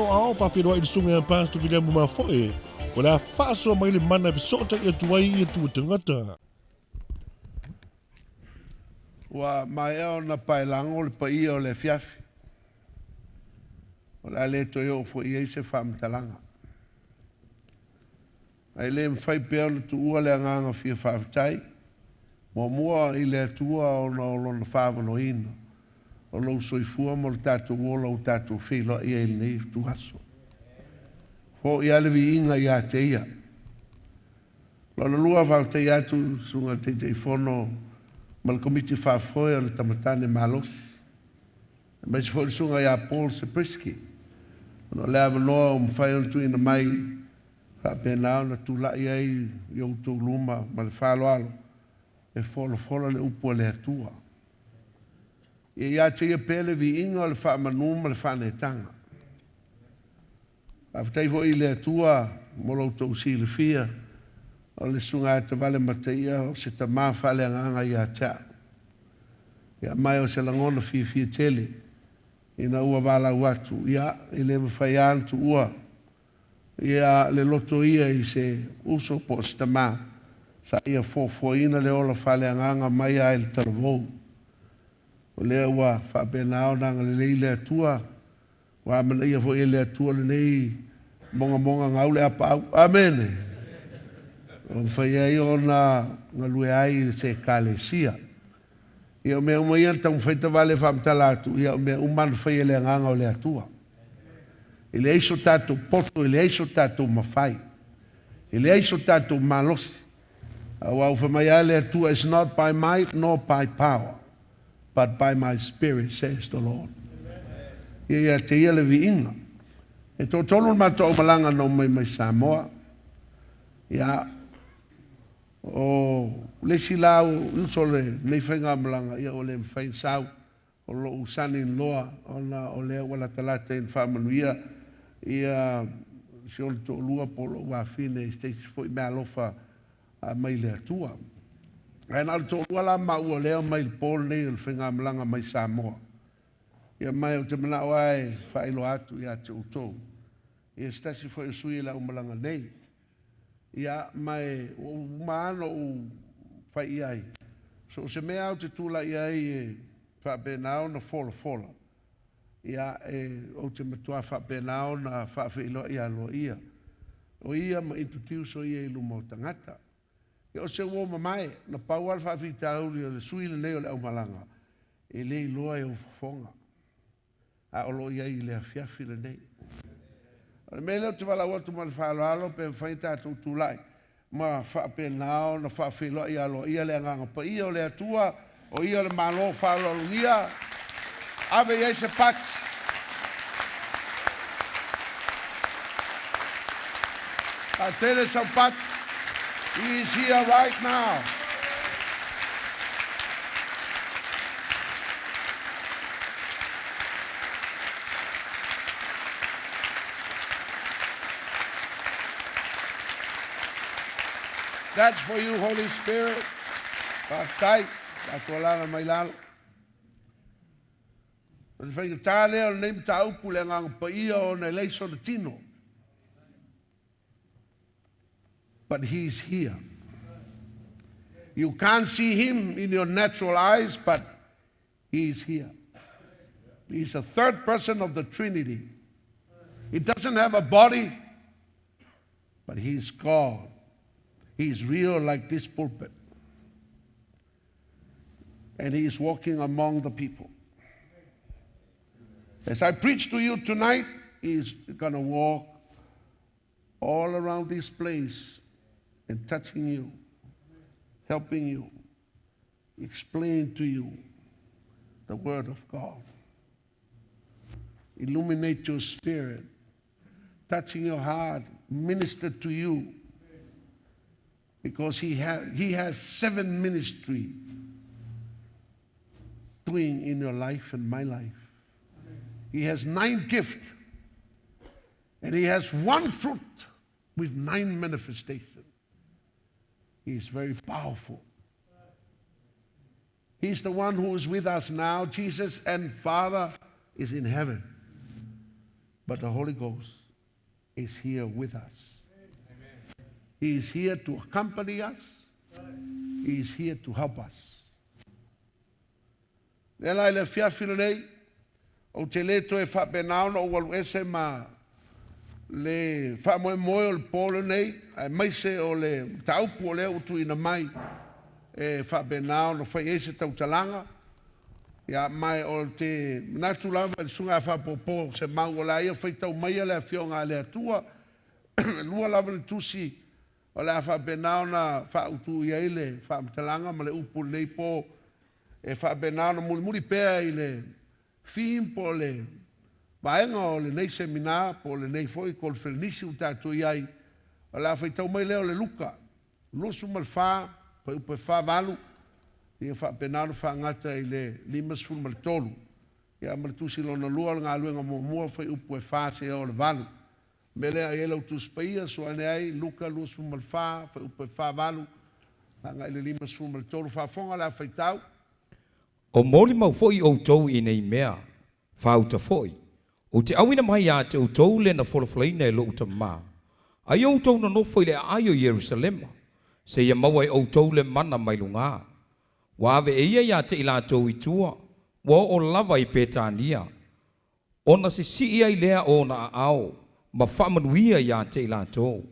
ao whawhiroa i le sunga pastu ki le muma foe. O le a whaasoa mai le mana visota i atuai i atu tangata. Wa mai o na pailango le pai o le fiafi. O le ale to yo fo i se fam talanga. Ai le mfai peo le tu ua le anganga fia whaafitai. Mua i le tua o na whaavano ina. O lo soifua mo le tātou wola o tātou whilo i e nei tu haso. Fo i ale vi inga i a te ia. Lona lua whau te atu sunga te te fono ma le komiti whaafoe o le tamatane malos. Ma si fo sunga i a Paul Sapriski. Ono le avanoa o mwhai on tu ina mai whapena na tu lai ai i o tu luma ma le whalo alo. E fola le upo le atua. E ia te ia pele vi inga o le whaamanu ma le whanetanga. Awhitai fo i le atua molo tau si le fia o le sunga te vale mataia o se ta maa whale anganga i a tea. Ia mai o se langona fia tele ina ua wala watu. Ia i le mawhai antu ua. Ia le loto ia i se uso po se ta maa. Sa ia foina le ola whale anganga mai a il taravou. O lea ua whapenao nanga le lei le atua. Wa mana ia fo i le atua le nei monga ngau le apau. Amen. O whai ai o na ngalue ai se kalesia. Ia o mea umaian tau whaita wale whamtalatu. Ia o mea umanu whai le anganga o le atua. I le eiso tātou poto, i le eiso tātou mawhai. I le eiso tātou malosi. Wow, for my atua is not by might nor by power, but by my spirit, says the Lord. Ia te ia le vi inga. E tō tonu mato o malanga no mai Samoa. Ia o le silau uso le nei whainga malanga ia o le mwhain sau o lo usani in loa o le wala talate in whamanuia ia si o le tō lua polo wafine stage foi mea lofa mai le atua. E nā le tō wala maua leo mai le pōl nei le whinga malanga mai Samoa. Ia mai o te mana oai whaelo atu ia te utou. Ia stasi foi sui la umalanga nei. Ia mai o maano o whai ai. So se mea au te tūla iai e whapenao na fola. Ia o te matua whapenao na whawhilo ia lo ia. O ia ma intutiu so ia ilu mo tangata. Ia o se uo mamae, na pauar whawhitau le sui le neo le au malanga. E le iloa e o whafonga. A olo ia i le afiafi le nei. O le mele o te wala watu ma le whaaloalo pe whaita tu tūlai. Ma whapenao na whawhilo ia lo ia le anganga pa ia o le atua o ia le malo whaaloalo ia. Ave ia se pax. A tele sa pax. He is here right now. That's for you, Holy Spirit. Pastai, la tolana mai lalo. Mas fai tale o nem tau pulengang pa ia o na leiso de tino. But he's here. You can't see him in your natural eyes, but he's here. He's the third person of the Trinity. He doesn't have a body, but he's God. He's real like this pulpit. And he's walking among the people. As I preach to you tonight, he's going to walk all around this place and touching you, helping you, explain to you the Word of God. Illuminate your spirit, touching your heart, minister to you. Because he has 7 ministry doing in your life and my life. He has 9 gifts. And he has 1 fruit with 9 manifestations. He is very powerful. He's the one who is with us now. Jesus and Father is in heaven. But the Holy Ghost is here with us. He is here to accompany us. He is here to help us. Nela le fiafina nei, o te leto e whapenaona o walu ese ma le whamoe o le polo nei, ai maise o le taupu o le utu ina mai, e whapenaona whai ese tautalanga, ia mai o te natu lava le sunga whapopo se mau o la ia whai tau mai le fionga le atua, lua lava le tusi, o le whapenaona whautu ia ile, whaamtalanga ma le upu nei po, e whapenao muli muli pēa i le whim po le vaenga o le nei semina po le nei foi kol whenisi u tātou iai o la whaitau mai leo le luka losu mal wha pa upe wha walu i e whapenao whangata i le limas fun mal tolu i a martusi lona lua ngā luenga mua whai upe wha se o le walu me lea i elau tu spaia so ane ai luka losu mal wha whai upe wha walu ngā i le limas fun mal tolu wha fonga la whaitau. O moli mau foi o tau i nei mea, whauta foi. O te awina mai a te o tau le na wholoflaina e lo uta maa. Ai o tau na nofoi le aio Yerusalema, se ia maua e o tau le mana mai lunga. Wawe e ia te ila tau i tua, wa o lava i petania. Ona se si ia i lea o na ao, ma whamanuia ia te ila tau.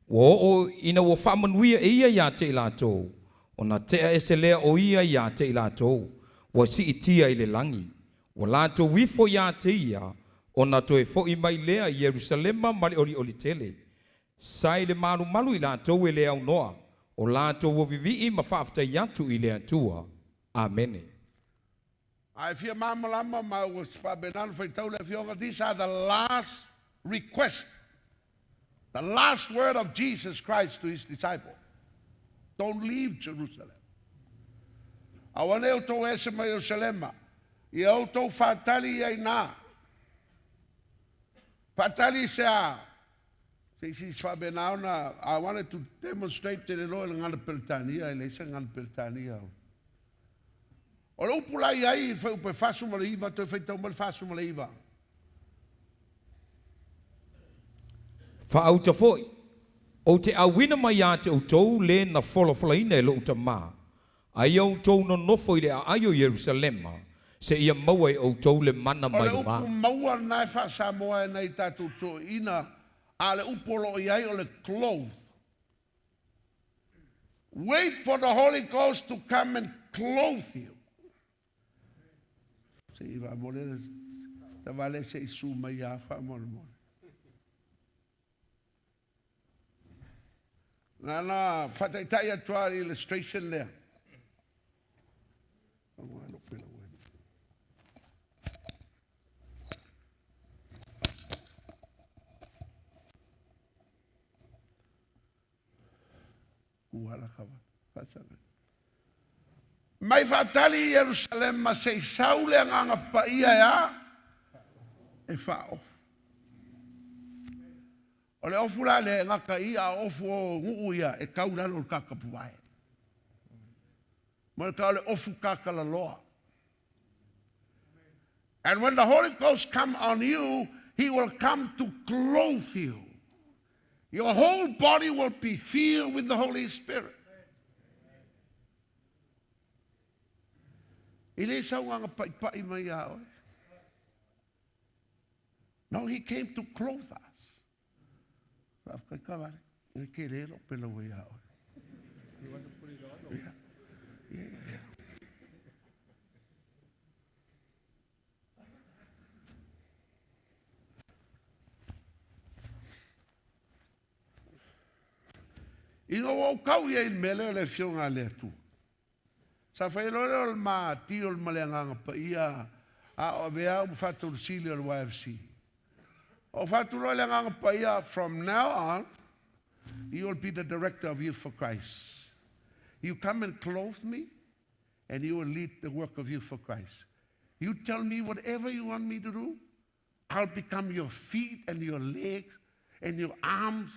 Wa o ina wa whamanuia e ia te ila tau. Ona tea e se lea o ia te ila tau. Wa si itia i le langi. Wa lato wifo ia te ia, o na toe fo i mai lea Yerusalema mali oli tele. Sai le malu malu i lato e lea unoa, o lato wo vivi i mawhafta yatu i lea tua. Amene. Ai fia mama lama ma was pa benan fai tau le fionga. These are the last request, the last word of Jesus Christ to his disciple. Don't leave Jerusalem. Awane o tau ese mai Jerusalema. I au tau whatali ai nā. Whatali se a. Se si whabenau na. I wanted to demonstrate te relo e ngana Peritania. E leisa ngana Peritania. O le upula i ai whai upe whasu ma le iwa. Toi whai tau ma le whasu ma le iwa. Whaauta foi. O te awina mai a te o tau le na wholoflaina e lo uta maa. Ai au tau no nofo i le a aio Yerusalema, se ia maua i au tau le mana mai o ma. le upu maua nai wha Samoa e nei tātou tō ina, a le upolo i ai o le clothe. Wait for the Holy Ghost to come and clothe you. Se i wa mole, ta wale se i su mai a wha mole mole. Nana, whataitai atua illustration there. Mai fatali Jerusalem ma se saule anga pa ia ya e fao. O le ofula le ngaka ia ofo ngu ia e kaura lo kakapuai. And when the Holy Ghost come on you, he will come to clothe you. Your whole body will be filled with the Holy Spirit. No, he came to clothe us. Yeah. Ino o kau ia in mele le fionga le tu. Sa fai lore o ma ti o malenga pa ia a o vea o fatu sili o YFC. O fatu lo lenga pa ia from now on you will be the director of Youth for Christ. You come and clothe me, and you will lead the work of Youth for Christ. You tell me whatever you want me to do, I'll become your feet and your legs and your arms,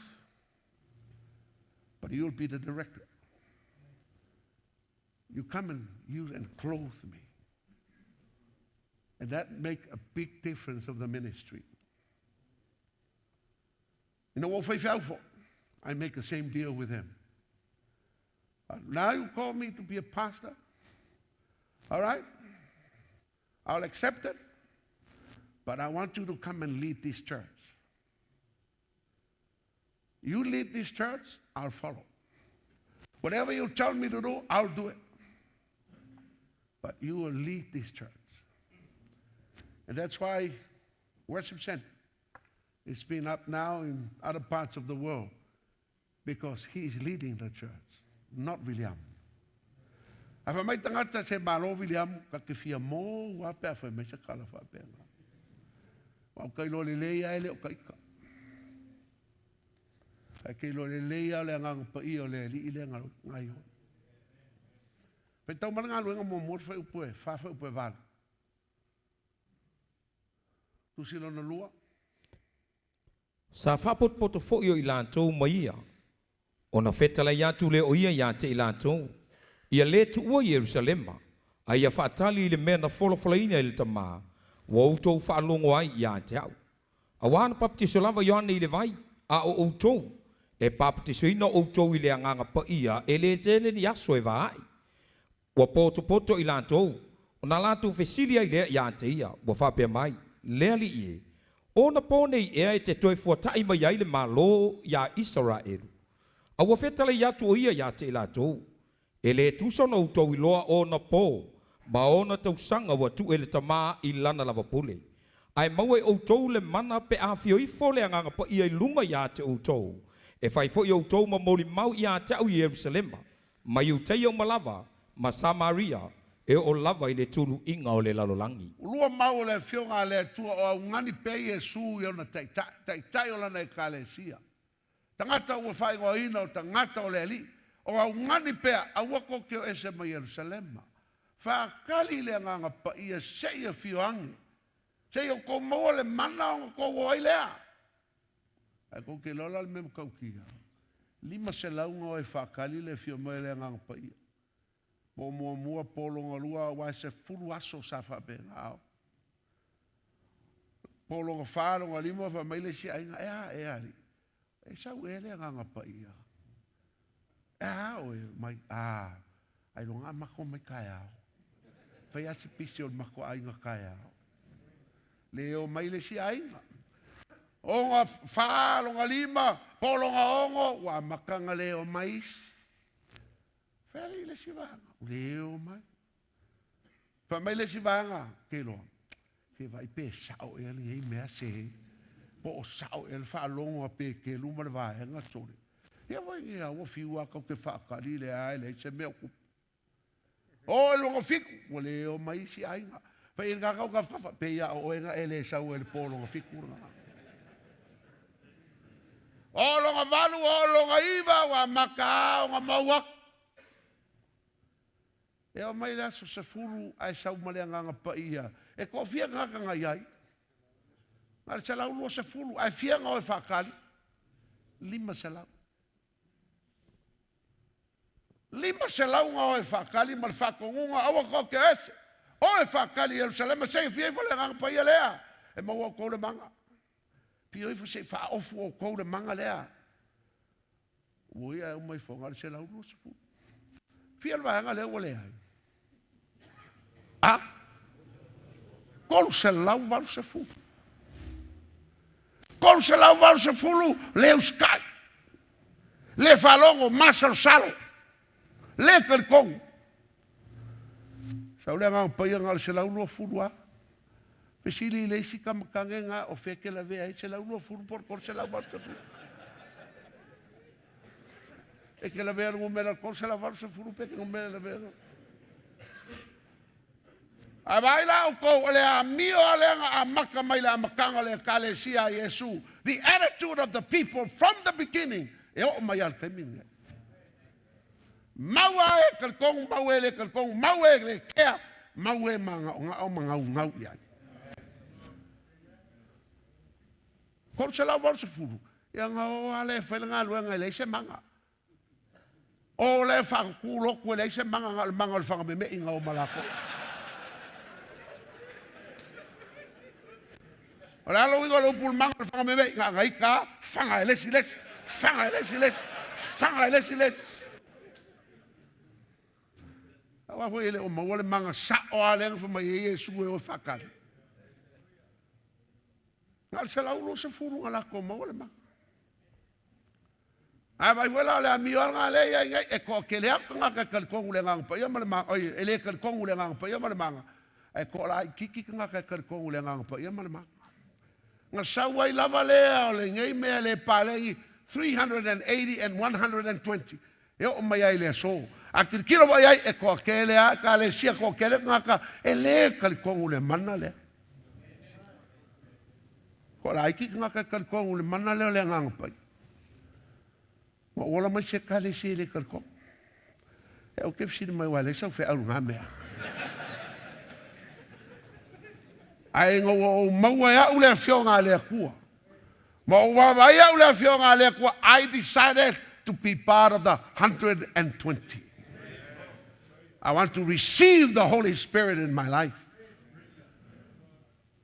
but you'll be the director. You come and use and clothe me. And that make a big difference of the ministry. Ina wo fai fo. I make the same deal with him. But now you call me to be a pastor. All right? I'll accept it. But I want you to come and lead this church. You lead this church, I'll follow. Whatever you tell me to do, I'll do it. But you will lead this church. And that's why Worship Center is being up now in other parts of the world. Because he's leading the church, not William. Afa mai tangata se malo William ka ke fia mo wa pe afa me se kala fa pe. Wa kai lo le ya ele o kai ka. Ai ke lo le ya le nga pa I o le li le nga ngai ho. Pe tau mana nga lo nga mo fa upo fa upo val. Tu silo na lua. Sa whapot poto i o I lātou maia. O na whetala ia tu le o ia te I lātou. Ia le tu ua Yerusalema. A ia whaatali I le mea na wholofalaina I le tamā. Wa outou whaalongo ai ia te au. A wana papatiso lava Ioane I le vai. A o outou. E papatiso ina outou I le anganga pa ia. E le tele ni aso e vai. Wa poto I lātou. O na lātou whesilia I lea ia te ia. Wa whapea mai. Lea li ie. Ona pone I ea te toi fuatai mai ai le malo ia Israelu. A wa whetala ia tu o ia te I lātou. E le tusono outou I loa ona po. Ma ona tausanga wa tu ele tamā I lana lava pule. Ai maua outou le mana pe a fioifo le anganga pa ia I lunga ia te outou. E fai fo I outou ma moli mau ia te au Yerusalema. Ma iu te iau malava, ma Samaria, e o lava I le tulu inga o le lalolangi. Lua mau le fionga le tua o ngani pe Yesu I ona tai o lana I kalesia. Tangata ua whai ngā ina o tangata o le ali. O au ngani pea, a wako ke o ese ma Yerusalema. Whaakali le nganga pa ia seia fioangi. Seia ko maua le mana o ko wai lea. Ai ko ke lola le mem kaukia. Lima se launga o e whaakali le fio mai le nganga pa ia. Mo mua polonga lua wa se fulu aso sa whapenga au. Polonga whāronga lima wa maile si ainga e ali. E sau e le nganga pa ia. Oe mai ai longa mako mai kai au. Fai asi pisi o mako ainga kai au. Leo mai le si ainga. Onga wha, longa lima, polonga ongo, wa makanga leo mais. Fai le si vanga. Leo mai. Fa mai le si vanga. Kelo. Ke vai pe sao e ali ei mea se. Po sao e fa longa pe ke luma le vai nga sore. Ia vai ia o fiua ka ke whaakari le ai le se mea kupu. O longa fiku, o le o mai si ainga. Pa i ngā kau ka whawha, pe ia o enga ele sau ele po longa fiku. O longa malu, o longa iwa, wa maka, o ngā mauak. E o mai laso se furu ai sau malea nganga pa ia. E ko fia ngaka ngai ai. Ngā se lau lua se furu, ai fia ngā o e whaakari. 5 se lau. 5 se launga o e whakali ma le whakongunga awa ko ke ese. O e whakali Jerusalema sei fia le nganga pa ia lea. E maua o koure manga. Pio ifa sei wha ofu o koure manga lea. Ui ai umai whongare se lau lua se fu. Fia le wahanga lea ua lea. Kolu se lau waru se fu. Kolu se lau waru se fulu le uskai. Le falongo masal salo. Le kerkong. Sau le ngā pai ngā se lau lua furua. Pesili le si kamakange ngā o feke la vea se lau lua furu por se lau waru se furu. E ke la vea ngumera kor se lau waru se furu peke ngumera la vea. A vai la o ko le a mio le a maka mai la makanga le kalesia Yesu. The attitude of the people from the beginning. E o mai al keminga. Maua e kalkong, maua e le kalkong, maua e le kea, maua e mga ngau iai. Kor se lau waru se furu. Ia ngā o ale e whaila ngā lua ngai le se manga. O le whakakulo kue le se manga ngā le manga le whangameme i ngā o malako. O la lo ingo lo pul mang fa me nga ngai ka fanga les fanga les awa ho ele o mawale manga sa o ale fa mai Yesu o fakal ngal se la ulo se furu ala ko mawale manga ai vai wala le mi o nga le ya e ko ke le nga ka kal ko le nga pa ya ma ma oi ele kal ko le nga pa ya ma manga e ko la kiki nga ka kal ko le nga pa ya ma manga nga sa wai lava le o le ngai me le pale 380 and 120 e o mai ai le so a kilo vai ai e ko ke le a ka le sia ko ke le nga ka ele kal ko le mana le ko la kiki nga ka kal ko le mana le nga pa ma ola mai se kale si le kalko e o kef si mai wale sa fe au ngame ai ngo o maua ya ule fio nga le kua ma wa vai ya ule fio nga le kua I decided to be part of the 120. I want to receive the Holy Spirit in my life.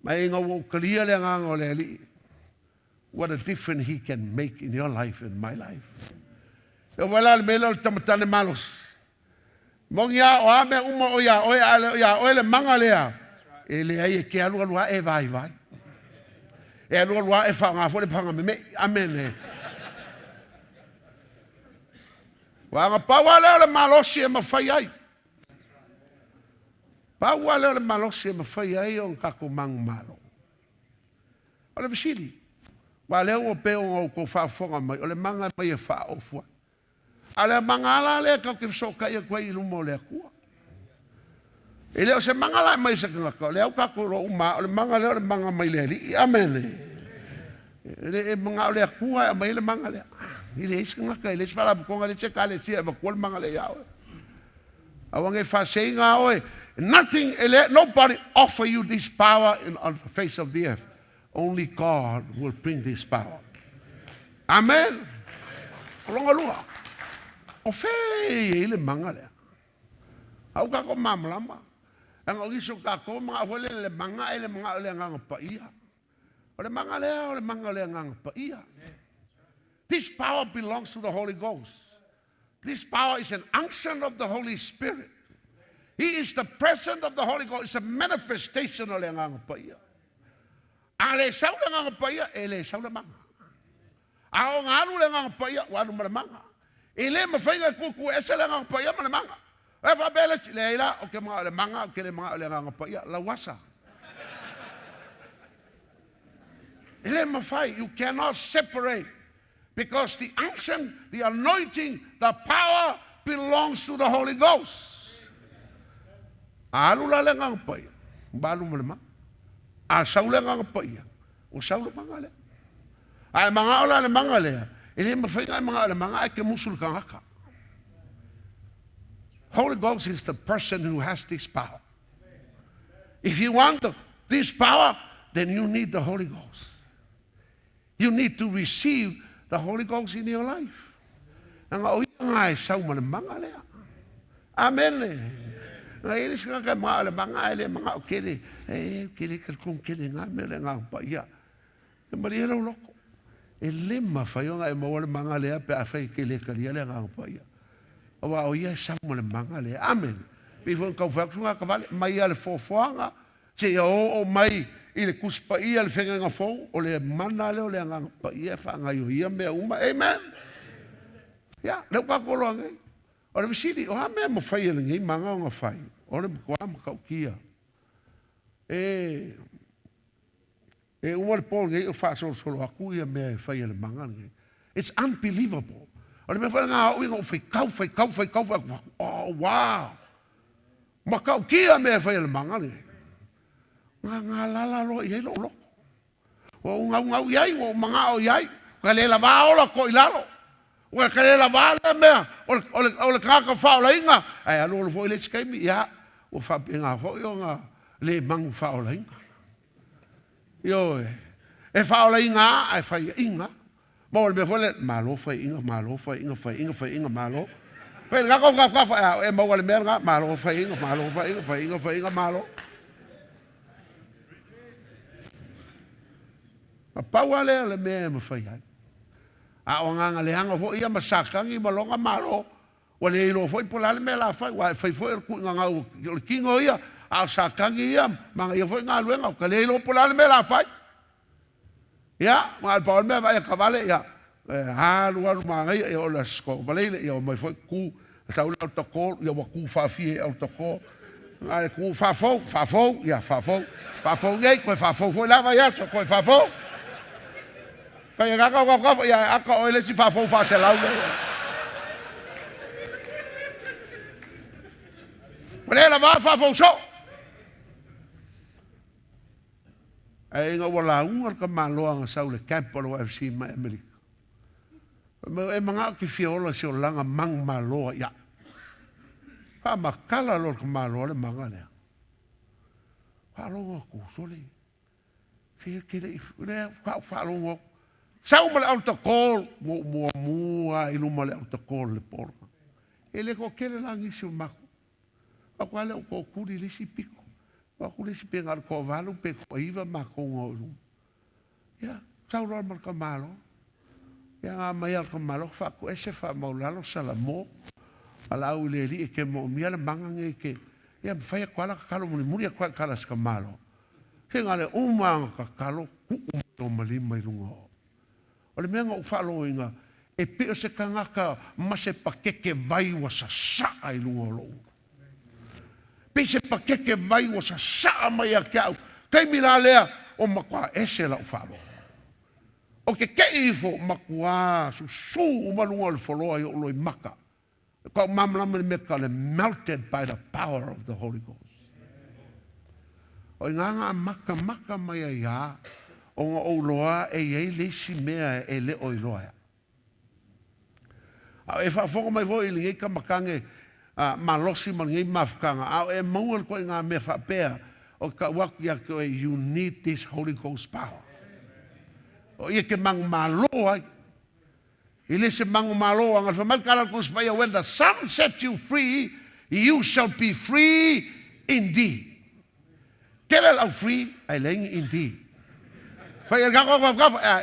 Mai ngo o kalia le nga ngo le li. What a difference he can make in your life and my life. Eu vou lá no meio do tamatane malos. Mongia o ame uma oia oia manga lea. Ele aí que a lua e vai. E a lua e fa nga fo le panga me amen. Wa nga pa wala le malos e mafai ai. Pa wala le malos e mafai ai on ka ko mang malo. Ole visili. Wa le o pe o ko fa fonga mai ole manga mai e fa o fu. Ale mangala le ka ke soka ia kwa ilu mo le kua. Ele o se mangala mai se ka le au ka ko ro uma le mangala le manga mai le li amen. Ele manga le kua mai le mangala. Ele is nga ka ele fala ko nga le se ka le sia ba ko mangala ya. Awange fa senga oe nothing nobody offer you this power on the face of the earth. Only God will bring this power. Amen. Longa o fe ele manga le au ka ko mamlama ang o iso ka ko mga hole le manga le nga pa ia o le manga le nga pa ia. This power belongs to the Holy Ghost. This power is an unction of the Holy Spirit. He is the presence of the Holy Ghost. It's a manifestation of le nga pa ia. Ale sa le nga pa ia ele sa le manga ao ngalu le nga pa ia wa no manga. Ele ma fai nga kuku e sele nga pa ia ma manga. E fa bele le ila o ke ma le manga o ke le manga le nga pa ia la wasa. Ele ma fai you cannot separate because the unction, the anointing, the power belongs to the Holy Ghost. Alu la le nga pa ia. Balu ma le manga. A saule nga pa ia. O saule manga le. Ai manga ola le manga le. Ele ma fai nga manga le manga ke musul kangaka. Holy Ghost is the person who has this power. If you want this power, then you need the Holy Ghost. You need to receive the Holy Ghost in your life. Nga o nga e sau ma le manga le. Amen le. Nga ele singa ka ma le manga ele manga o kele kele kalkong kele nga me le nga pa ia. E mari era loko. E lema fai nga e mo le manga le pe a fai kele kalia le nga pa ia. Wa o ia sau ma le manga le. Amen. Before ka fa nga ka vale mai ale fofoanga. Che o mai ile kuspa ia le fenga nga fo o le mana le o le nga pa ia fa nga yo ia me uma. Amen. Ya, le ka ko lo ngai. O le visili o ha me mo fai le ngai manga nga fai. O le ko am ka kia. E umar pol ngai o fa so aku ia me fai le manga ngai. It's unbelievable. O le me fa nga o ngo fai kau. Oh wow. Ma ka kia me fai le manga ngai. Nga la lo ia lo. O nga iai o manga o iai. Ka le la ba o la ko ilalo. O ka le la ba le me o le ka fa o inga. Ai alo lo foi le skemi ya. O fa pinga fo yo nga le mangu fa o inga. Yo e fa o inga ai fa inga. Mo le fo le malo fa inga malo. Pe nga ko ka fa e mo le me nga malo fa inga malo. Ma paua le mea ma fai hai. A o nganga le hanga fo ia masakangi ma longa malo. Wa le ilo fo ipola le mea la fai. Wa fai fo e ku nganga u kingo ia. A sakangi ia. Manga ia fo ngā luenga. Ka le ilo pola le mea la fai. Ia. Ma al paul mea vai a kavale ia. Halu alu manga ia. Ia o la sko. Valeile ia o mai fo ku. Tau le autokol. Ia wa ku fafie autokol. Ngā ku fafou. Fafou. Ia fafou. Fafou ngai. Koe fafou fo lava ia. So koe fafou. Kaya kaka ya aka oile si fa fo fa se lau. Mane va fa fo so. Ai nga wala un ka malo ang saule camp lo FC ma America. E manga ki fiola se langa mang malo ya. Pa makala lo ka malo le manga le. Pa lo ko sole. Fi ki le fa lo Sau male autokol, mua ilu male autokol le porka. Ele ko kele langi si mako. Ako ale ko kuri lisi piko. Ako lisi pengar ko valu pe ko iwa mako ngolu. Ya, sau lo mal kamalo. Ya nga mayal kamalo fa ko ese fa maulalo salamo. Ala ule li ke mo miala mangange ke. Ya fa ko ala kalo muri ko kala skamalo. Kengale umang ka kalo ku no malima ilungo. O le mea ngā whaloinga, e peo se kangaka ma se pakeke vai wa sa saa i lunga lou. Pe se pakeke vai wa sa saa mai a kiau, kei mila lea o makua ese lau whalo. O ke kei ifo makua su umalunga le whaloa i o loi maka. Kau mamlama le meka le melted by the power of the Holy Ghost. O nganga maka mai a ia, o ngā o loa e iei leisi mea e le o i loa. A e whaafonga mai voi ili ngei kamakange malosi man ngei mafkanga. A e maua koe ngā mea whaapea o ka waku ia koe you need this Holy Ghost power. O ia ke mangu maloa. I le se mangu maloa. Ngal whamai kara kuspaya when the Son set you free, you shall be free indeed. Kele lau free, ai lengi indeed. Fai el gafo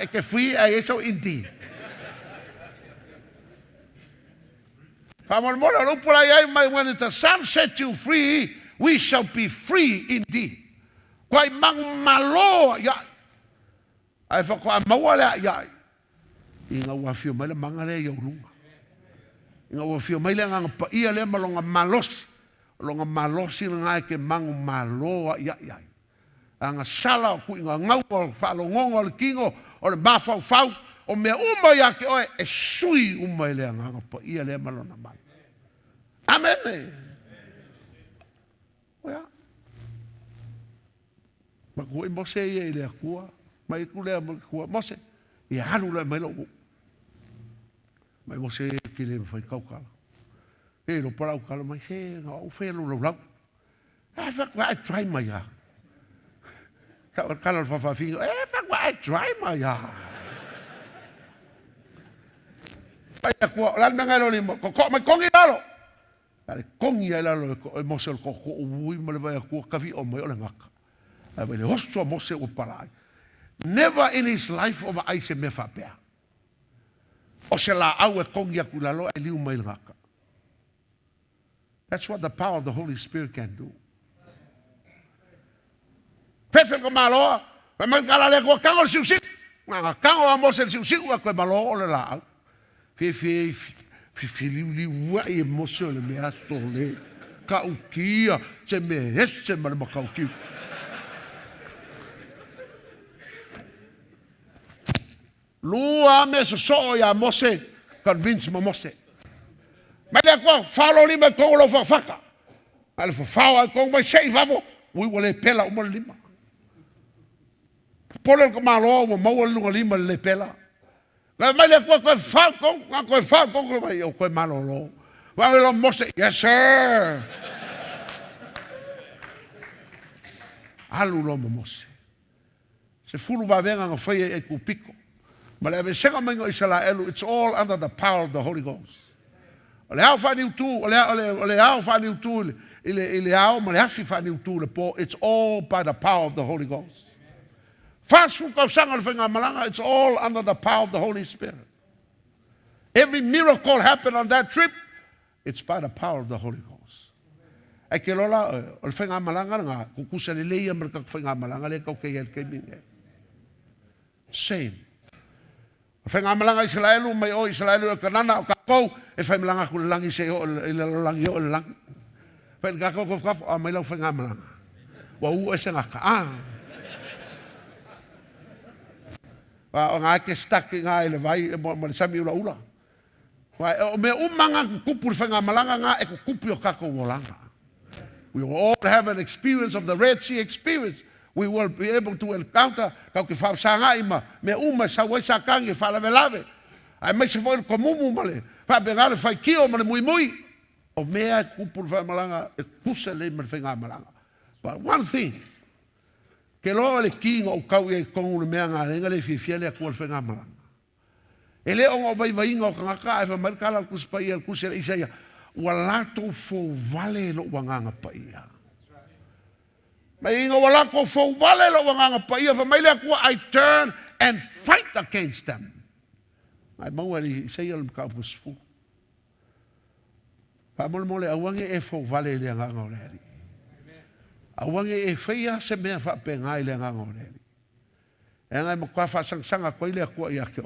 e ke free ai so indeed. Fa mormona lo pula ai mai when the Son set you free, we shall be free indeed. Kwai mang malo ya. Ai fa kwa mawala ya. Inga wa fio mai le manga le yo lunga. Inga wa fio mai le nga pa ia le malonga malos. Longa malosi nga ke mang malo ya ya. Anga sala ku inga ngau falo ngongo le kingo o le mafau fau o me uma ya ke oe e sui uma le anga pa ia le malona mai. Amen. Oya. Ma ku mose ye le kua, mai ku le kua mose. E halu le mai lo. Mai mose ki le fai kaukala. E lo para ukala mai se nga o fe lo lo. I try my ya. Kala fa figo, I try my ya. Pai ko lan nga lo limo, ko mai kongi lalo. Ale kongi lalo e mo se ko ui mo le vai ko ka vi o mo le ngaka. Ai le hosto mo se o palai. Never in his life over I se me fa pea. O se la au e kongi ku lalo e liu mai ngaka. That's what the power of the Holy Spirit can do. Pefe ko malo, pa man kala le ko kango siusi. Nga kango amo se siusi wa ko malo le la. Fi li wa e mo se le me aso le. Ka ukia se me hesse ma ka ukia. Lua me so ya mo se convince mo se. Ma le ko falo li me ko lo fa faka. Ale fa fa ko mai sei vavo. We will pela o mo lima. Pole ko malo mo mo lunga lima le pela. La mai le ko fa ko mai o ko malo lo. Va lo mo se. Yes sir. Alu lo mo se. Se fulu va venga nga fa e ku pico. Ma le se ko mengo isala elu, it's all under the power of the Holy Ghost. Ole au fa ni tu, ole au fa ni tu, ile au ma le hafi fa ni tu le po, it's all by the power of the Holy Ghost. Fasu kausanga le whainga malanga, it's all under the power of the Holy Spirit. Every miracle happened on that trip, it's by the power of the Holy Ghost. Ai ke lola, o le whainga malanga nga, kukusa le leia mara ka whainga malanga le kau kei el kei minge. Same. O whainga malanga Israelu, mai o Israelu e kanana o kakou, e whai malanga ku le langi se o le langi o le langi. Whai kakou kofkafo, a mai lau whainga malanga. Wa u e se ngaka, o ngā ke staki ngā ele vai, mo le sami ula ula. O mea umanga kukupu le whainga malanga ngā e kukupi o kakou o langa. We will all have an experience of the Red Sea experience. We will be able to encounter kau ke whausanga ima, mea uma sa wai sa kangi whalavelave. Ai mai se foi ko mumu male, fa bengale fai kio male mui mui. O mea kupu le whainga malanga e kusa le me le whainga malanga. But one thing, ke loa le ki ngā ukau e kongu le mea ngā renga le fia le akua le whainga malanga. E le o ngā vai vai ngā o kangaka e whamarikala al kuspai al kusia le isaia. Ua lato fo vale lo wanganga paia. Mai inga wala ko fo vale lo wanganga paia fa mai le akua I turn and fight against them. Ai mau ali sei al ka pusfu. Pa mole awange e fo vale le nganga o le. Awange e feia se mea fa penga le nganga o le. E ngai mo kwa fa sanga ko ile akua ia ke.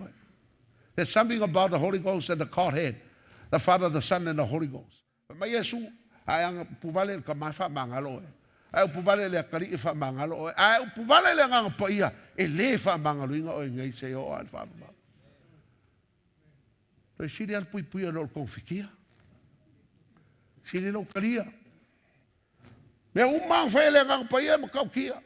There's something about the Holy Ghost and the Godhead. The Father, the Son, and the Holy Ghost. Mai Yesu, ai anga puvale ka mafa mangalo. Ai puvale le kari fa mangalo. Ai puvale le anga paia e le fa mangalo inga o ngai se o al fa. Toi siri al pui pui lo konfikia. Siri lo karia. Me un man fa le anga paia mo kaukia.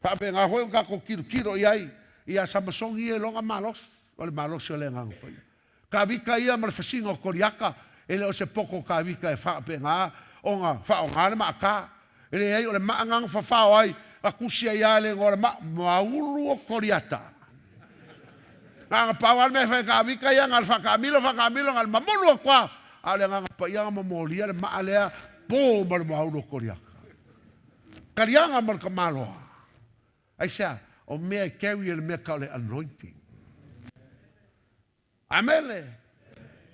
Fa be nga ho ka ko kiro iai ia samasongi e longa malos. O le malos le anga paia. Ka vika ia ma le fasinga o koriaka, ele o se poko ka vika e wha pe ngā, o ngā wha o ngāre maa kā. Ele ei o le maa ngang wha whao ai, a kusia ia le ngore maa mauru o koriata. Ngā pawal me whai ka vika ia, ngā wha kamilo, ngā mamulu o kwa. A le ngā pa ia ngā mamolia, le maa lea, pō ma le mauru o koriaka. Karianga ma le kamaloa. Ai sea, o mea carry le mea ka le anointing. Amele.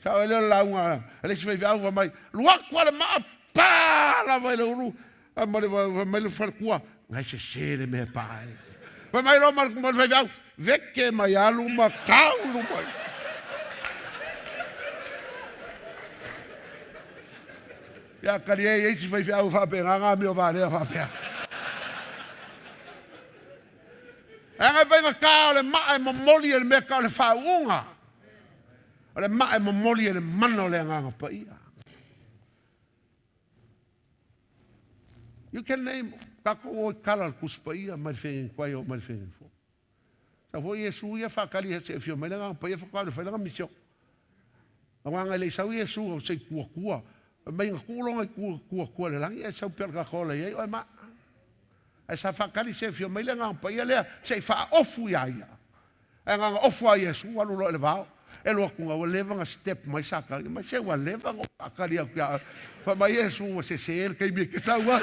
Sa ele la unha, ele se vai algo mai. Lua kwa le ma pa la vai le uru. Amale vai le farkua. Ngai se sere me pai. Vai mai lo mar vai vai. Veke mai alu ma kau lu mai. Ya karie esse vai vai fa pegar a meu vale fa pegar. Anga vai na kau le ma mo moli le me kau le fa unga. Ale mae mamoli ele mano le nganga pa ia. You can name kako o kala kuspa ia mai fe kwai o mai fe fo. Sa ho Yesu ia fa kali se fio mai nganga pa ia fa kwai fa nganga misio. Nganga le sa Yesu o se kua. Mai ngulonga kua le langi e sa per ka kola ia o ma. E sa fa kali se fio mai nganga pa ia le se fa ofu ia. Nganga ofu ia Yesu alu lo le vao. E loa kunga wa leva nga step mai saka, mai se wa leva nga akari aku ya. Pa mai Yesu wa se el kai me ke sawa.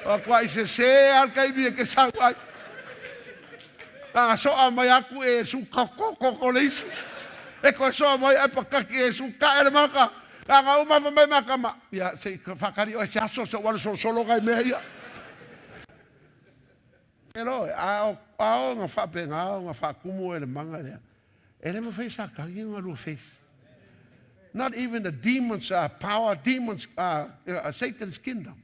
Wa kwai se al kai me ke sawa. Nga so a mai aku e su ko leisu. E ko so mai e pa kaki e su ka ele maka. Nga uma pa mai maka ma. Ya se fakari o se aso se wa solo kai me ia. Hello, ao nga fa penga, nga fa kumu ele manga le. Ele me fez a kangi nga lo fez. Not even the demons power, demons Satan's kingdom.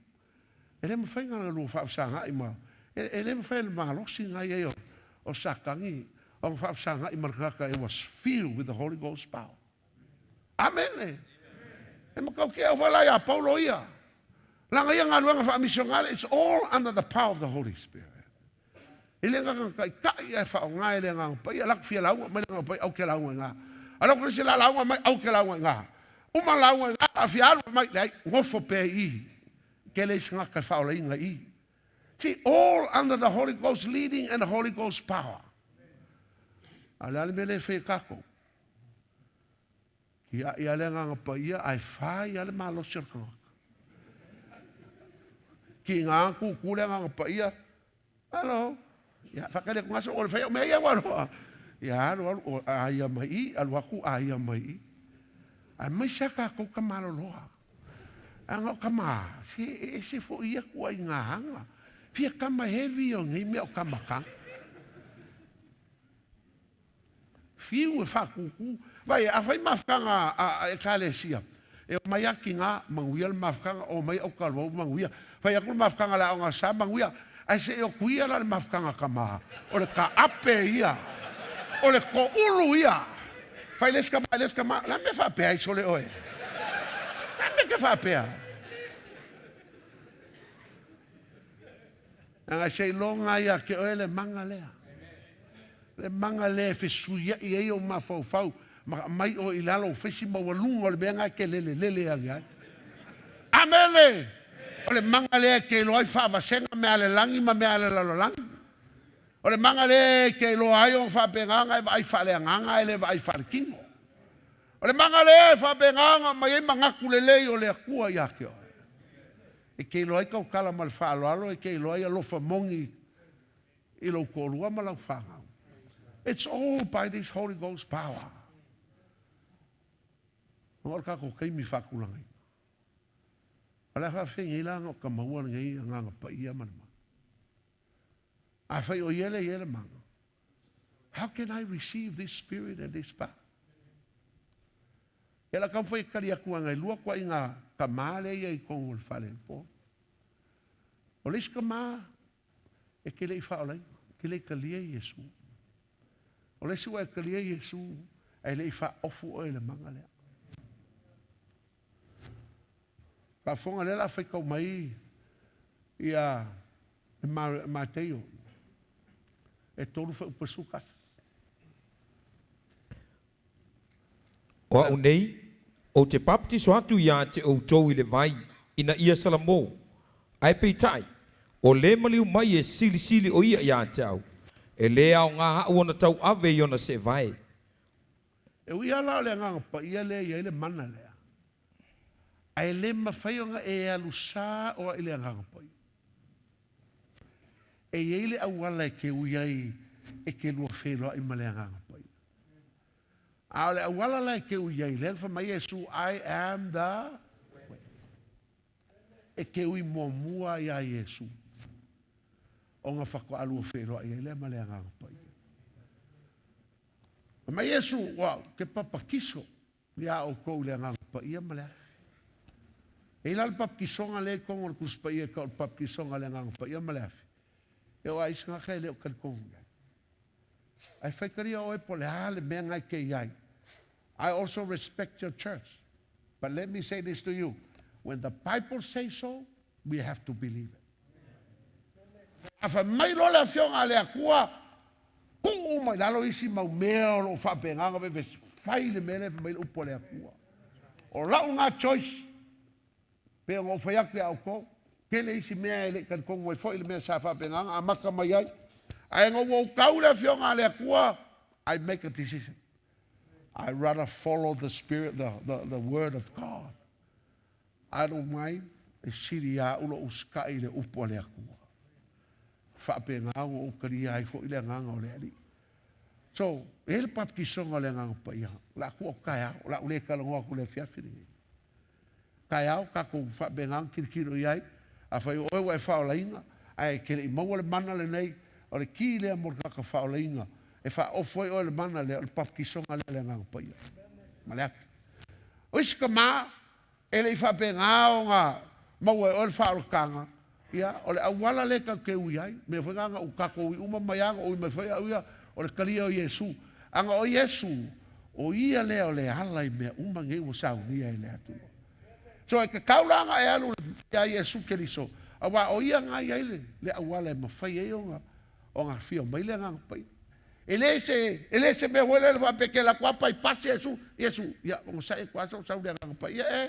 Ele me fez nga lo fa sanga ima. Ele me fez ma lo singa ye o sa kangi. O fa sanga ima kaka it was filled with the Holy Ghost power. Amen. E mo kau ke o wala ya Paulo ia. Langa ia nga luanga fa misionale, it's all under the power of the Holy Spirit. Ele nga kai e fa nga ele nga pa ia lak fia launga mai nga pa au ke launga nga. Ala ko se la launga mai au ke launga nga. Uma launga nga afia mai dai ngofo pe I. Ke le nga ka fa ola inga I. See, all under the Holy Ghost leading and the Holy Ghost power. Ala le mele fe kako. Ia le nga pa ia ai fa ia le malo circle. ki ngā kukule ngā pa ia. Alo, ia whakare ko ngaso, o le whai mea ia waroa. Ia alo, o aia mai, alo aku aia mai. Ai mai saka kou ka maloloa. Anga o kama, se fo ia kua i ngā hanga. Fia kama heavy o ngai mea o kama kanga. Fiu e whakuku. Vai, a whai mafkanga e kālesia. E o mai aki ngā manguia le mafkanga o mai au kalwau manguia. Whai aku le mafkanga la o ngā sa manguia. Ai se o kuia la le mafkanga kama. O le ka ape ia. O le ko ulu ia. Whai leska ma. La me whapea i sole oe. La me ke whapea. Anga sei longa ia ke oe le manga lea. Le manga le fe suia i e o mafau mai o ilalo fesi mawalunga o le mea ngai ke lele angai. Amele! O le manga le ke loai whaawasenga mea le langi ma mea le lalolangi. O le manga le ke loai o whaapenganga e vai whaaleanganga e le vai whaarkingo. O le manga le whaapenganga mai e mangaku le lei o le akua ia ke oe. E ke loai kau kala ma le whaaloalo e ke loai alofa mongi i lau korua ma lau whangau. It's all by this Holy Ghost power. Ngor ka ko kai mi fakulangai. Ala fa fe ngai langa ka maua ngai nga pa ia man. A fa o yele man. How can I receive this spirit and this power? Ela kam foi kali aku ngai lua ko inga ka male ia I kong ul fale po. O lis ka ma e ke le fa olai, ke le kalia Yesu. O le sua e kalia Yesu, e le fa ofu o le manga lea. Ka fonga lela fai kau mai ia Mateo. E toru fa upasukas. O au nei, o te baptiso atu ia te o tau I le vai, ina ia salamo. Ai peitai, o le maliu mai e sili o ia te au. E le au ngā hau ona tau ave I ona se vai. E ui ala le nganga pa ia le ia le mana lea. Ai le mawhai o ngā e alu sā o I le nganga pa ia. E ia le au ala e ke ui ai e ke lua wheloa I ma le nganga pa ia. A le au ala e ke ui ai le alfa mai Yesu, I am the way. E ke ui mua ia Yesu. O ngā whako alua wheroa I le ma le nganga pa ia. Ma Yesu, wow, ke papa kiso, ia o kou le nganga pa ia ma le. E ila le papa kisonga le kongo le kuspa ia ka o papa kisonga le nganga pa ia ma le. E o aisa ngā kai le o karikonga. Ai whaikaria o e po le hale mea ngai ke iai. I also respect your church. But let me say this to you. When the Bible says so, we have to believe it. Afa mai lo le afionga le akua ku mai lalo isi mau mea o whapenganga me whai le mele mai upo le akua. O lau ngā choice pe ngō whaiake au ko ke le isi mea ele kan kongo e whai le mea sa whapenganga a maka mai ai. Ai ngō wau kau le afionga le akua, I make a decision. I rather follow the spirit, the word of God. I don't mind e siri a ulo uskai le upo le akua. Whape ngāngo o karia ai fo I le nganga o le ali. So, e le pap ki songa le nganga pa ia. La kua kai au, la ule kalangoa ku le fiafiri. Kai au, kako whape nganga kirikiro iai, a whai oe wai whao lainga, ai ke le I maua le mana le nei, o le ki lea mor kaka whao lainga, e wha ofoi oe le mana le, o le pap ki songa le nganga pa ia. Maleaki. O iska maa, e le I whape ngāo ngā, maua oe le whao kanga, ia o le awala le ka ke ui ai me whanga o kako I uma mai anga o I mai whai au ia o le kalia o Yesu anga o Yesu o ia le o le ala I mea uma nge o sau ni ai le atu so e ka kaulanga e alu ia Yesu Keriso awa o ia ngai ai le awala e mawhai e o ngā fio mai le ngā pai ele se me huele le wapeke la kuapa I pasi Yesu ia o sa e kuasa o sau le ngā pai ia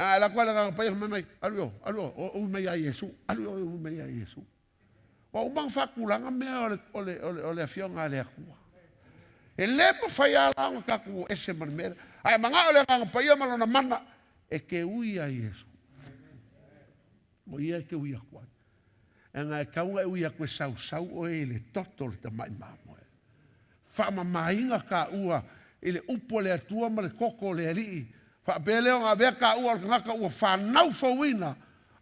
la cual la pa mai algo o me ya Yesu algo o me ya Yesu o man fa kulanga me o le afion ale akua ele po fa ya la ka ku ese man me ai manga le nga pa ia malona mana e ke ui a Yesu Mo ia ke uia kwa. E ngai kaunga e uia koe sau o e le toto le tamai mamo e. Whamamainga ka ua i le upo le atua ma le koko le alii. Whapeleo ngā vea ka ua le ngaka ua whanau fawina.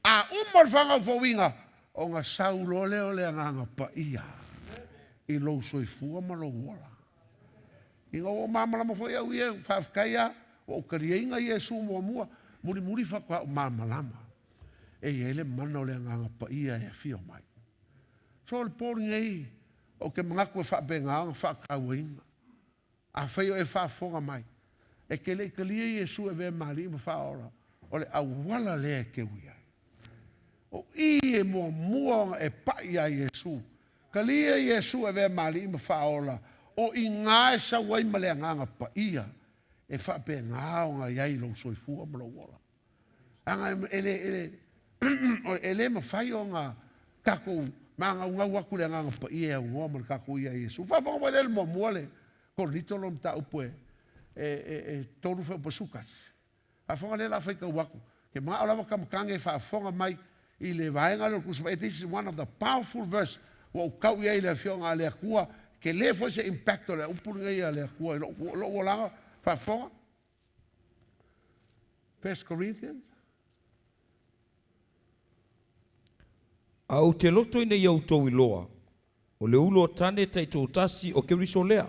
A umar whangau fawinga o ngā sau lo leo le nganga pa ia. I lou soifua ma lo wala. I ngā o mamala ma fwoi au ia whafkaia o karieinga Iesu mua muri whakwa o mamalama. E ele mana o le nganga pa ia e fio mai. So le pōri ngei o ke mga koe whapenga o whakauinga. A whaio e whafonga mai. E ke le kalia Iesu e vea mali ma whaora. O le awala lea ke uia. O i e mua e pai a Iesu. Kalia Iesu e vea mali ma whaora. O i ngā e sa wai ma le nganga pa ia. E whapenga o ngā iai lo soifua ma lo wala. Anga ele ma whai o ngā kako ma ngā waku le nganga pa ia o ngā ma kako ia Iesu. Whawhanga wale le mua le. Ko rito lo mta upoe. Toru whao pasukas. Whawhanga le la whaika waku. Ke mga olawa kamakange whawhanga mai i le vaenga lo kusma. This is one of the powerful verse. Wa ukau ia i le whionga le akua. Ke le fo se impacto le upurunga ia le akua. Lo walanga whawhanga. 1 Corinthians. Au te loto ina iau tau i loa. O le ulo o tane taitou tasi o ke riso lea.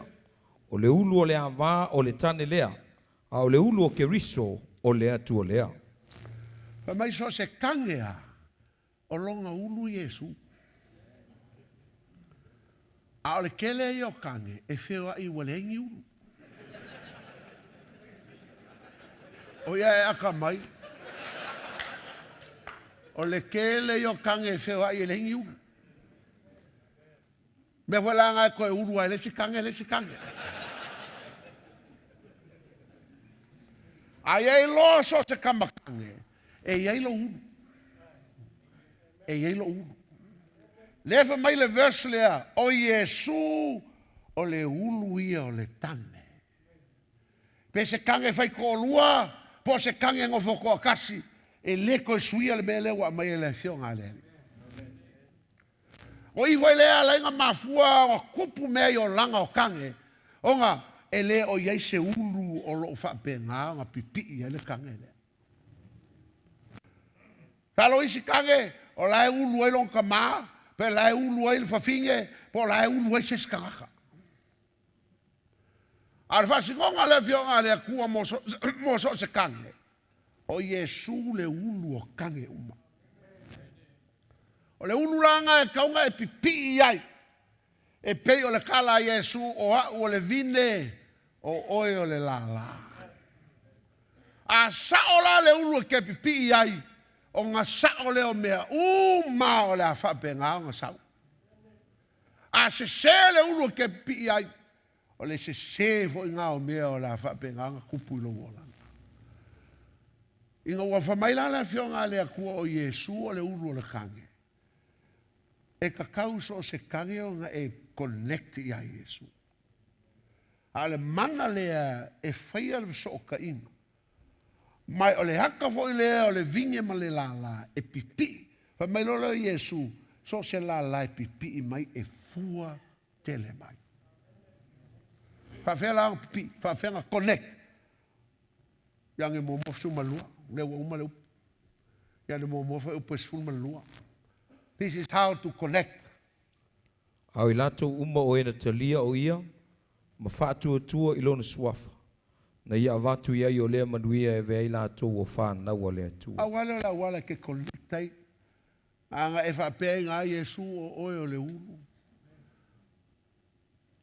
O le ulu o le ava o le tane lea. A o le ulu o ke riso o le atu o lea. Pa mai so se kangea o longa ulu Iesu. A o le kele i o kange e whiwa i walengi ulu. O ia e aka mai. O le kele i o kange e whiwa i walengi ulu. Me wala ngai koe ulu ai le si kange. Ai ei lo so se kamakange. E ei lo ulu. Lefa mai le verse lea. O Iesu o le ulu ia o le tane. Pe se kange fai ko lua. Po se kange ngofo ko kasi. E le koe suia le mele wa mai le fionga le. O i vai lea lainga mafua o kupu mea i o langa o kange. O nga e le o iei se ulu o lo whapenga nga pipi i ele kange le. Talo isi kange o lae ulu ai long kama, pe lae ulu ai le whawhinge, po lae ulu ai se skangaka. Ar whasingonga le fionga le kua mo so se kange. O Iesu le ulu o kange uma. O le ulu langa e kaunga e pipi iai. E pei o le kala Iesu o au o le vine o oe o le lala. A sa o la le ulu ke pipi iai. O nga sa o le o mea uma o le a whapenga o nga sau. A se le ulu ke pipi iai. O le se fo i ngā o mea o le a whapenga o nga kupu i lo wola. Inga ua whamaila le fionga le a kua o Iesu o le ulu o le kange. E kakau so se kange o nga e connecti a Iesu. A le mana lea e whaia le so o ka ina. Mai o le haka fo i lea o le vinge ma le lala e pipi. Pa mai lola Iesu so se lala e pipi i mai e fua tele mai. Pa whela pipi, pa whenga connect. Yang e momofu malua, lewa umaleu. Yang e momofu upesfu malua. This is how to connect. Au i lato uma o ena talia o ia, ma whātua tua i lona suafa. Na ia avatu ia i o lea manuia e vea i lato o whānau o lea tua. Awala la wala ke connectai. Anga e whapea ngā Iesu o oe o le ulu.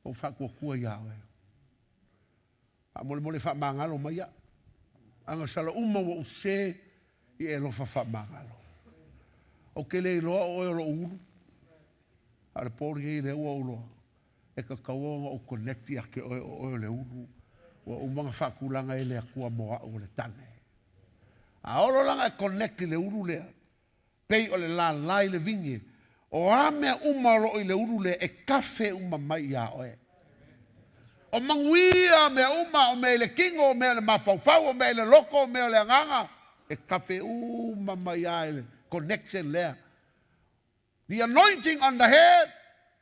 O whakua kua iawe. Mole whamangalo mai ia. Anga sala uma wa use i e lofa whamangalo. O ke le loa o e lo ulu. Are pōri e le ua uloa. E ka kaonga o connecti ake o le ulu. O umanga whakulanga e le akua moa o le tane. A olo langa e connecti le ulu lea. Pei o le la lai le vinge. O amea umaro i le ulu lea e kafe uma mai ia oe. O manguia mea uma o mea le kingo o mea le mafaufau o mea le loko o mea le anganga. E kafe uma mai ia ele. connection there. The anointing on the head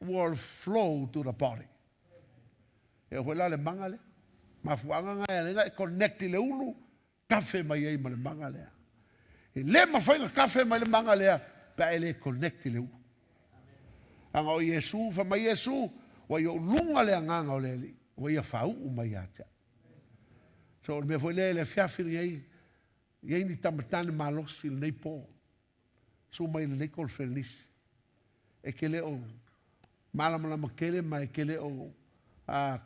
will flow to the body. E hola le manga le. Mafuanga nga connect le ulu kafe mai ai ma le manga le. E le mafai le kafe mai le manga le pa ele connect le ulu. Anga o Yesu fa mai Yesu wa yo lunga le nganga o le wa ia fau mai ata. So me foi le fiafiri ai ye ni tamatane malos fil nei po. So mai le kol feliz. E ke le o malama makele mai ke le o a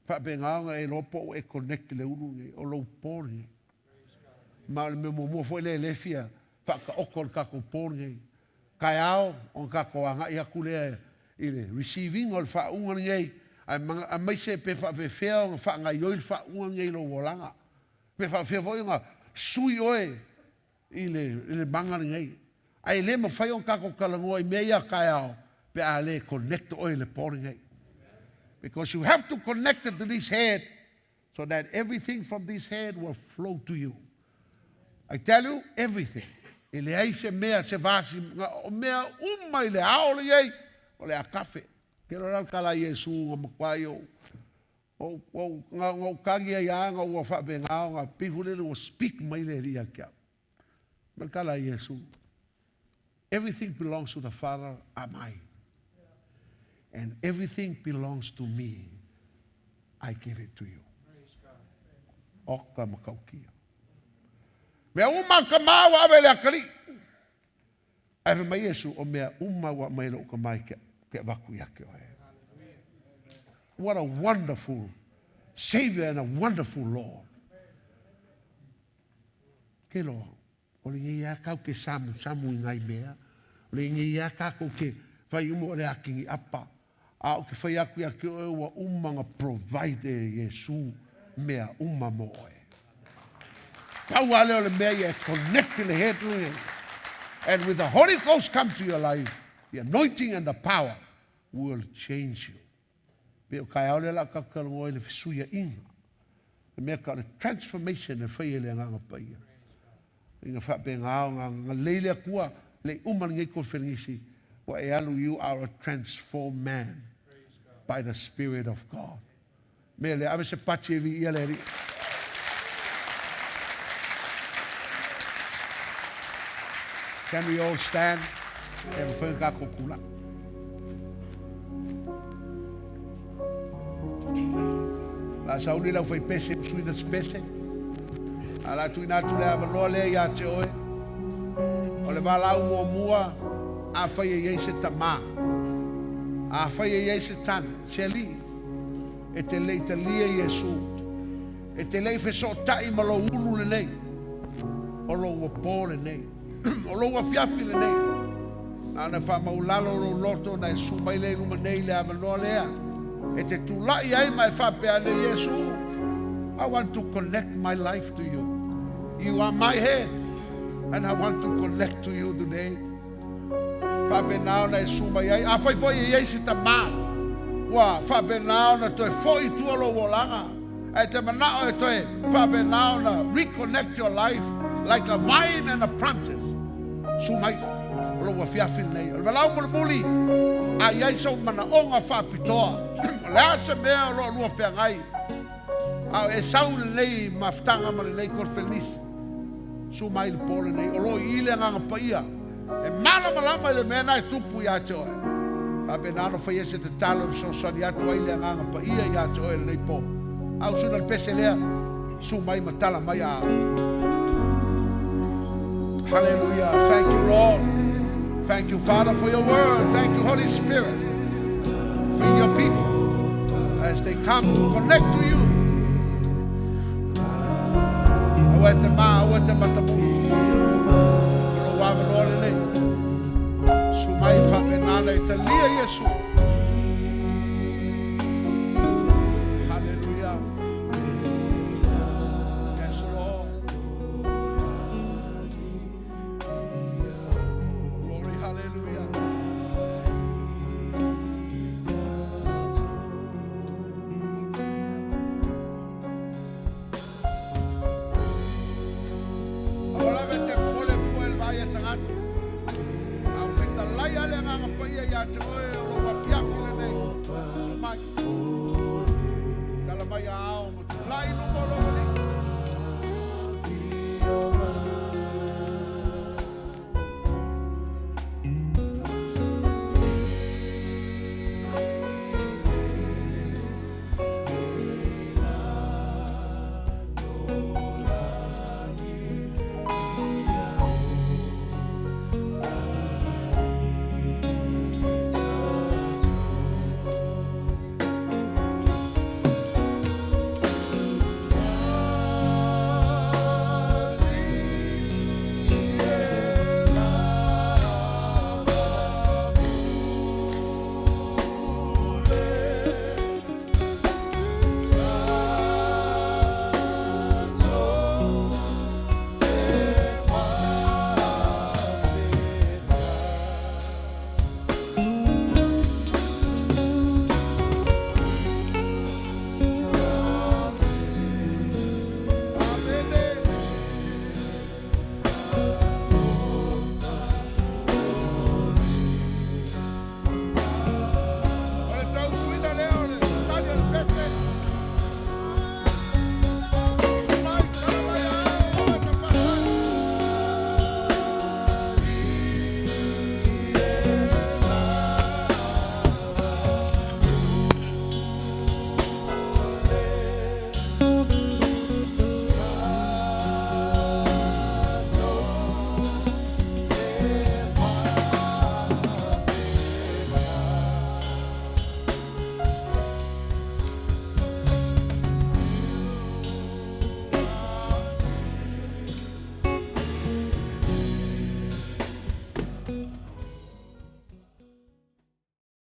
pa benga e lopo e connect le ulu o lo pori. Ma me mo foi le fia pa ka okol ka ko pori. Kai ao on ka ko anga ia kule ile receiving ol fa unga ngai a mai se pe fa fe fe fa nga yo fa unga ngai lo volanga pe fa fe foi nga sui oe ile banga ngai ai le mo fa on ka ko kalango i meia kai ao pe ale connect oe le por ngai because you have to connect it to this head so that everything from this head will flow to you. I tell you everything. Ele ai se mea se vasi o mea uma ile ao le ai o le a kafe ke ro ral kala Yesu o makwai o nga kagi ia nga o fa benga nga pihule o speak mai le ria kia mal kala Yesu. Everything belongs to the Father am I, and everything belongs to me. I give it to you. Oka makaukia mea uma ka mawa avele akali. Ave mai Yesu o mea uma wa mai lo ka mai ke vaku yake o he. What a wonderful Savior and a wonderful Lord. Ke lo, o le ngia kau ke samu ngai mea. O le ngia kako ke whai umo le akingi apa. A o ke whai aku yake o wa umanga provide Yesu mea uma mo e. Kau ale o le mea ia connect le head lui. And with the Holy Ghost come to your life, the anointing and the power will change you. Peo kai au le la kakalongoi le fisuia inga. Le mea ka le transformation le whai le nganga paia. Inga whape ngao nganga leile kua le uman ngai ko whenisi. Wa e alu, you are a transformed man by the Spirit of God. Mea le ave se pachi vi ia le ri. Can we all stand? E mwhai kako kula. La sauli lau whai pese, suina spese. A la tuina tu le avaloa lea ia te oe. O le walau mua mua, a whai e iei se tamā. A whai e iei se tana, se li. E te lei te lia Yesu. E te lei feso tai ma lo unu le nei. O lo wapo le nei. O lo wafiafi le nei. Ana fa maulalo lo loto na sumai le luma nei le avaloa lea. E te tulai ai mai fa pe ale Yesu. I want to connect my life to you. You are my head, and I want to connect to you today. Fa pe nao na sumai ai. A fai foi e se tamā. Wa fa pe nao na toi foi tu lo wolanga. E te manao e toi fa pe nao na reconnect your life like a vine and a apprentice. Sumai lo wa fiafi nei. O valau mo muli. Ai ai so mana onga fa pitoa. La se mea lo lo feangai. A e saul nei maftanga ma nei kor feliz. Sumai le pole nei o lo ile nga paia. E malama le mena e tupu ya cho. Pa benano fa ese te talo so so ya to ile nga paia ya cho el nei po. Au suna le peselea. Sumai matala mai a. Hallelujah. Thank you, Lord. Thank you, Father, for your word. Thank you, Holy Spirit. Bring your people as they come to connect to you. Awete matapu. Lowa lole. Sumai fa benale talia Yesu. Hallelujah. Yes, Lord. Glory, hallelujah. Siapi le nei. Mai. Kala mai a